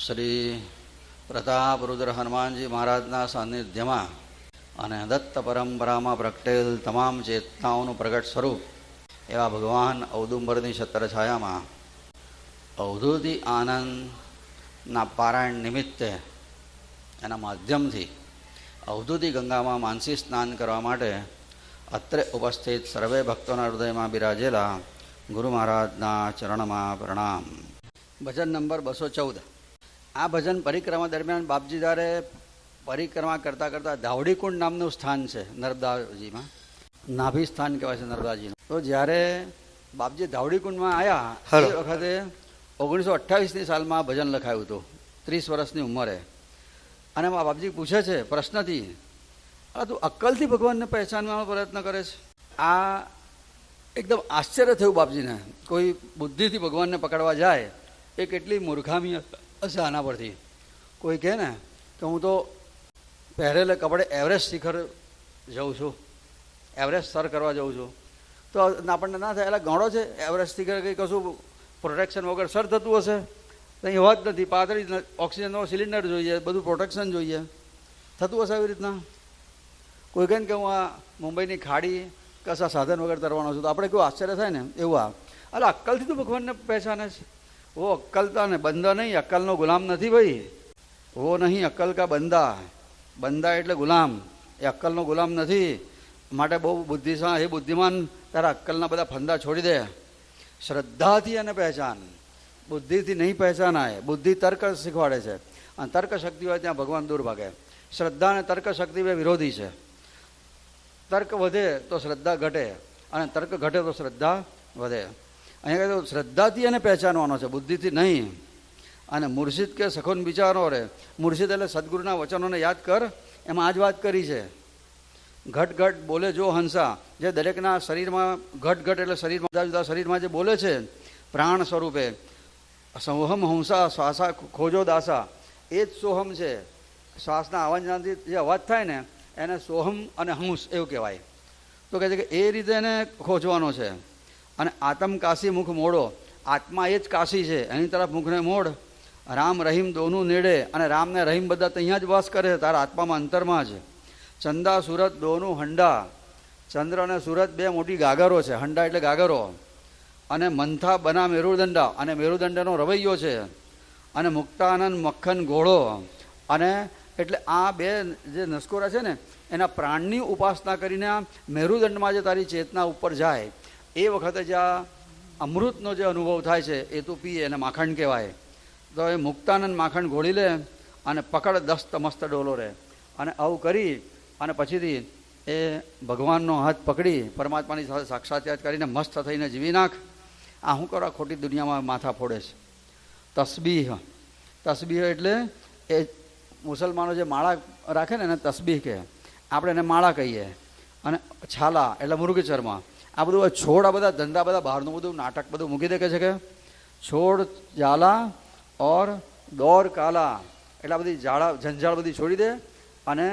શ્રી પ્રતાપરુદ્ર હનુમાનજી મહારાજના સાનિધ્યમાં અને દત્ત પરંપરામાં પ્રગટેલ તમામ ચેતનાઓનું પ્રગટ સ્વરૂપ એવા ભગવાન ઔદુંબરની છત્રછાયામાં અવધૂતિ આનંદના પારાયણ નિમિત્તે એના માધ્યમથી અવધૂતિ ગંગામાં માનસી સ્નાન કરવા માટે અત્રે ઉપસ્થિત સર્વે ભક્તોના હૃદયમાં બિરાજેલા ગુરુ મહારાજના ચરણમાં પ્રણામ. ભજન નંબર 214. આ ભજન પરિક્રમા દરમિયાન બાપજી જ્યારે પરિક્રમા કરતાં કરતાં ધાવડીકુંડ નામનું સ્થાન છે નર્મદાજીમાં, નાભી સ્થાન કહેવાય છે નર્મદાજીનું. તો જ્યારે બાપજી ધાવડીકુંડમાં આવ્યા એ વખતે 1928ની સાલમાં આ ભજન લખાયું હતું, 30 વર્ષની ઉંમરે. અને બાપજી પૂછે છે પ્રશ્નથી, તું અક્કલથી ભગવાનને પહેચાનવાનો પ્રયત્ન કરે છે? આ એકદમ આશ્ચર્ય થયું બાપજીને. કોઈ બુદ્ધિથી ભગવાનને પકડવા જાય એ કેટલી મૂર્ખામી હશે આના પરથી. કોઈ કહે ને કે હું તો પહેરેલે કપડે એવરેસ્ટ શિખર જઉં છું, એવરેસ્ટ સર કરવા જાઉં છું, તો આપણને ના થાય એટલે ગણો છે એવરેસ્ટ શિખર કંઈ કશું પ્રોટેક્શન વગર સર થતું હશે? કંઈ વાત નથી, પાતળી ઓક્સિજનનો સિલિન્ડર જોઈએ, બધું પ્રોટેક્શન જોઈએ, થતું હશે આવી રીતના? કોઈ કહે ને કે હું આ મુંબઈની ખાડી કશા સાધન વગર તરવાનો છું, તો આપણે કેવું આશ્ચર્ય થાય ને એવું. એટલે અક્કલથી તું ભગવાનને પહેચાને છે? વો અક્કલતા ને બંદા નહીં, અક્કલનો ગુલામ નથી ભાઈ. વો નહીં અક્કલ કા બંદા, બંદા એટલે ગુલામ, એ અક્કલનો ગુલામ નથી. માટે બહુ બુદ્ધિશાળી, હે બુદ્ધિમાન, તારા અક્કલના બધા ફંદા છોડી દે, શ્રદ્ધાથી એને પહેચાન. બુદ્ધિથી નહીં પહેચાનાય. બુદ્ધિ તર્ક શીખવાડે છે, અને તર્ક શક્તિ હોય ત્યાં ભગવાન દૂર ભાગે. શ્રદ્ધા અને તર્ક શક્તિ બે વિરોધી છે. તર્ક વધે તો શ્રદ્ધા ઘટે, અને તર્ક ઘટે તો શ્રદ્ધા વધે. અહીંયા કહે તો શ્રદ્ધાથી એને પહેચાનવાનો છે, બુદ્ધિથી નહીં. અને મુર્શિદ કે સખોન વિચારો રે, મુર્શિદ એટલે સદગુરુના વચનોને યાદ કર, એમાં આ જ વાત કરી છે. ઘટ ઘટ બોલે જો હંસા, જે દરેકના શરીરમાં ઘટ ઘટ એટલે શરીરમાં જુદા જુદા શરીરમાં જે બોલે છે પ્રાણ સ્વરૂપે, સોહમ હંસા શ્વાસા ખોજો દાસા, એ જ સોહમ છે. શ્વાસના અવાજનાથી જે અવાજ થાય ને એને સોહમ અને હંસ એવું કહેવાય. તો કહે છે કે એ રીતે એને ખોજવાનો છે. અને આતમ કાશી મુખ મોડો, આત્મા એ જ કાશી છે, એની તરફ મુખને મોડ. રામ રહીમ દોનું નેડે, અને રામ ને રહીમ બધા ત્યાં જ વાસ કરે છે, તારા આત્મામાં અંતરમાં જ. ચંદા સુરત દોનું હંડા, ચંદ્ર અને સુરત બે મોટી ગાગરો છે, હંડા એટલે ગાગરો. અને મંથા બના મેરુદંડા, અને મેરુદંડનો રવૈયો છે. અને મુક્તાનંદ મક્ખન ઘોડો, અને એટલે આ બે જે નસકોરા છે ને એના પ્રાણની ઉપાસના કરીને આ મેરુદંડમાં જે તારી ચેતના ઉપર જાય એ વખતે જે આ અમૃતનો જે અનુભવ થાય છે એ તું પીએ, એને માખણ કહેવાય. તો એ મુક્તાનંદ માખણ ઘોળી લે અને પકડ દસ્ત મસ્ત ડોલો રે. અને આવું કરી અને પછીથી એ ભગવાનનો હાથ પકડી પરમાત્માની સાથે સાક્ષાત્કાર કરીને મસ્ત થઈને જીવી નાખ. આ શું કરો ખોટી દુનિયામાં માથા ફોડે છે? તસબીહ, તસબીહ એટલે એ મુસલમાનો જે માળા રાખે ને એને તસબીહ કહે, આપણે એને માળા કહીએ. અને છાલા એટલે મૃગચર્મ, આ બધું છોડ, આ બધા ધંધા, બધા બહારનું બધું નાટક બધું મૂકી દે. કે છે કે છોડ ઝાલા ઓર દોર કાલા, એટલે આ બધી ઝાડા ઝંઝાળ બધી છોડી દે. અને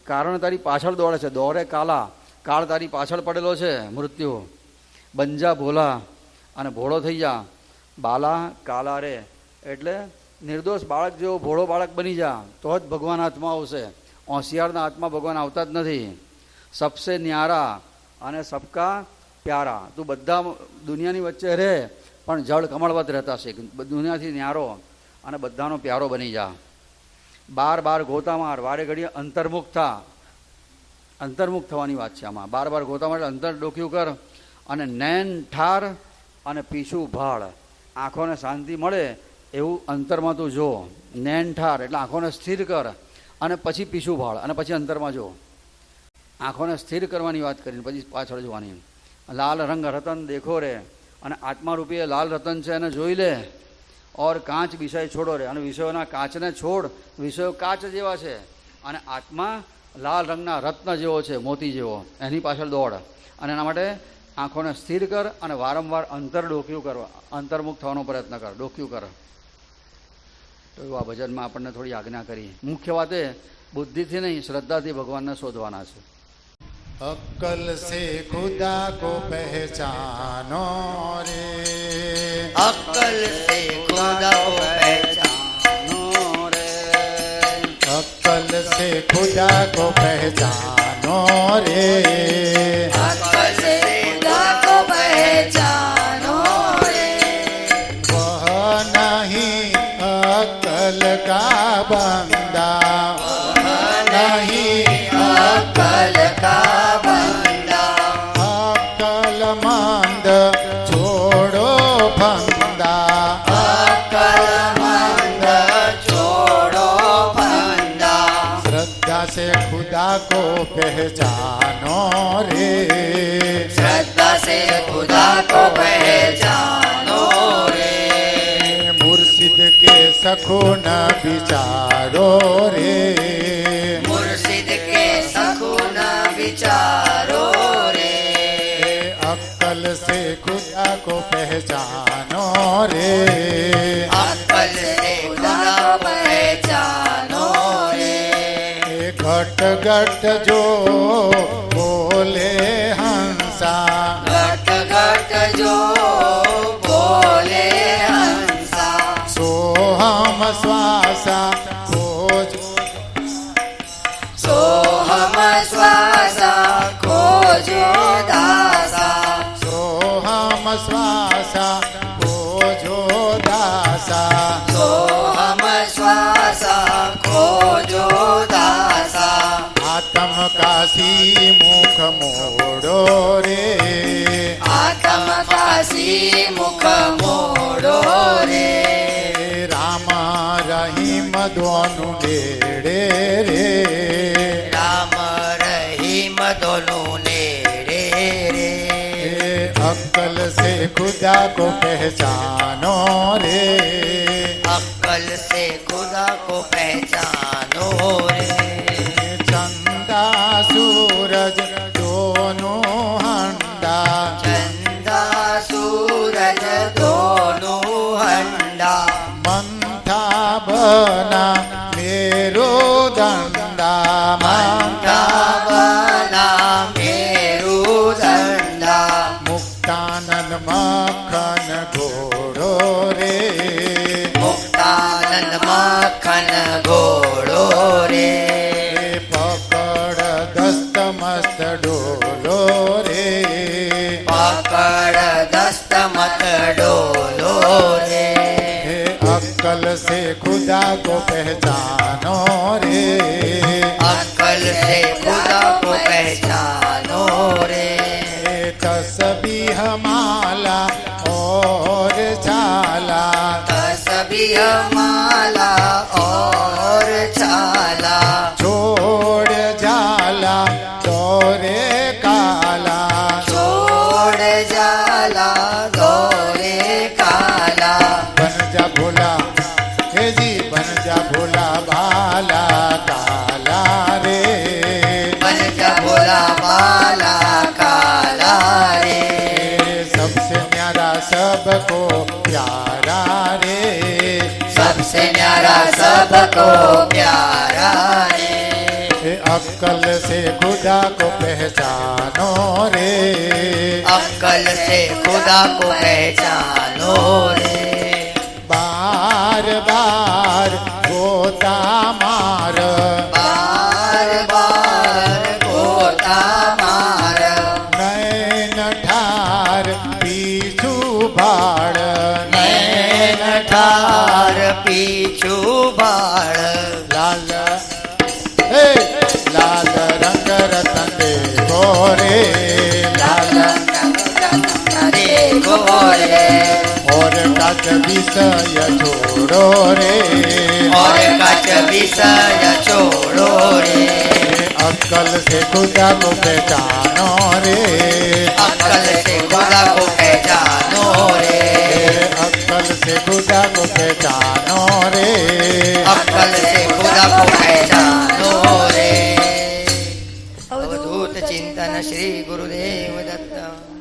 કારણ તારી પાછળ દોડે છે, દોરે કાલા, કાળ તારી પાછળ પડેલો છે મૃત્યુ. બંજા ભોલા, અને ભોળો થઈ જા. બાલા કાલા રે એટલે નિર્દોષ બાળક જેવો ભોળો બાળક બની જા, તો જ ભગવાન હાથમાં આવશે. હોશિયારના હાથમાં ભગવાન આવતા જ નથી. સબસે ન્યારા અને સબકા પ્યારા, તું બધા દુનિયાની વચ્ચે રહે પણ જળ કમળવત રહેતા શીખ. દુનિયાથી ન્યારો અને બધાનો પ્યારો બની જા. બાર બાર ગોતા માર, વારે ઘડીએ અંતર્મુખ થા. અંતર્મુખ થવાની વાત છે આમાં. બાર બાર ગોતા માર એટલે અંતર ડોક્યું કર. અને નૈન ઠાર અને પીછું ભાળ, આંખોને શાંતિ મળે એવું અંતરમાં તું જો. નૈન ઠાર એટલે આંખોને સ્થિર કર, અને પછી પીછું ભાળ, અને પછી અંતરમાં જો. આંખોને સ્થિર કરવાની વાત કરીને પછી પાછળ જોવાની. લાલ રંગ રતન દેખો રે, અને આત્મારૂપી લાલ રતન છે એને જોઈ લે. ઓર કાચ વિષય છોડો રે, અને વિષયોના કાચને છોડ. વિષયો કાચ જેવા છે અને આત્મા લાલ રંગના રત્ન જેવો છે, મોતી જેવો, એની પાછળ દોડ. અને એના માટે આંખોને સ્થિર કર અને વારંવાર અંતર ડોક્યું કરવા, અંતર્મુખ થવાનો પ્રયત્ન કર, ડોક્યું કર. તો આ ભજનમાં આપણને થોડી આજ્ઞા કરી. મુખ્ય વાત એ બુદ્ધિથી નહીં, શ્રદ્ધાથી ભગવાનને શોધવાના છે. अक्कल से खुदा को पहचानो रे, अक्कल से खुदा को पहचानो से खुदा को पहचानो रे, अक्ल से खुदा को पहचानो रे, वह नहीं अक्ल का बंदा, नहीं अक्ल का बंदा, अक्लमंद छोड़ो फंदा, अक्लमंद छोड़ो फंदा, श्रद्धा से खुदा को पहचानो रे, श्रद्धा से खुदा को पहचानो रे, मुर्शिद के सखुन विचारो रे, मुर्शिद के सखुन विचारो रे, अक्ल से खुदा को पहचानो रे, अक्ल से खुदा को पहचानो रे, घट घट जो बोले हंसा, घट घट जो बोले हंसा, सोहम श्वासा खोज, सोहम श्वासा खोजो दासा, सोहम श्वासा खोजो दासा, सोहम श्वासा खोजो दासा, आत्म काशी मुख मोड़ो रे, आत्म काशी मुख मोड़ो रे, राम रहीम दोनों नेड़े रे, राम रहीम दोनों नेड़े रे, अक्ल से खुदा को पहचानो रे, अक्ल से खुदा को पहचानो रे, चंदा सूरज दोनों हंडा, चंदा सूरज दोनों हंडा, मंथा बना मेरो दंडा, मंथा बना मेरू दंडा, मुक्तानंद मक्खन घोड़ो रे, मुक्तानंद मक्खन घोड़ो रे, पकड़ दस्त मस्त डोलो रे, पकड़ दस्त मत डोलो रे, अक्ल से खुदा को पहचानो रे, अक्ल से खुदा को पहचानो रे, तस्बीह माला और छाला, तस्बीह माला और छाला, छोड़ जाला तोरे काला, छोड़ जाला गोरे काला, बन जा भोला हे जी, बन जा भोला भाला काला रे, बन जा भोला बाला काला रे, सबसे न्यारा सबको प्यारा रे, सबसे न्यारा सबको प्यारा रे, अक्ल से खुदा को पहचानो रे, अक्ल से खुदा को पहचानो रे, बार बार गोता मार, बार बार गोता मार, नैन ठार पीछू भाड़, नैन ठार पीछू बाड़, लाल हे लाल रंग रतन देखो रे, लाल देखो रे, और कच विषय छोड़ो रे, और कच विषय छोड़ो रे, अक्ल से खुदा को पहचानो रे, अक्ल से खुदा को पहचानो रे, अक्ल से खुदा को पहचानो रे, अक्ल से खुदा को पहचानो रे। अवधूत चिंतन श्री गुरुदेव दत्त।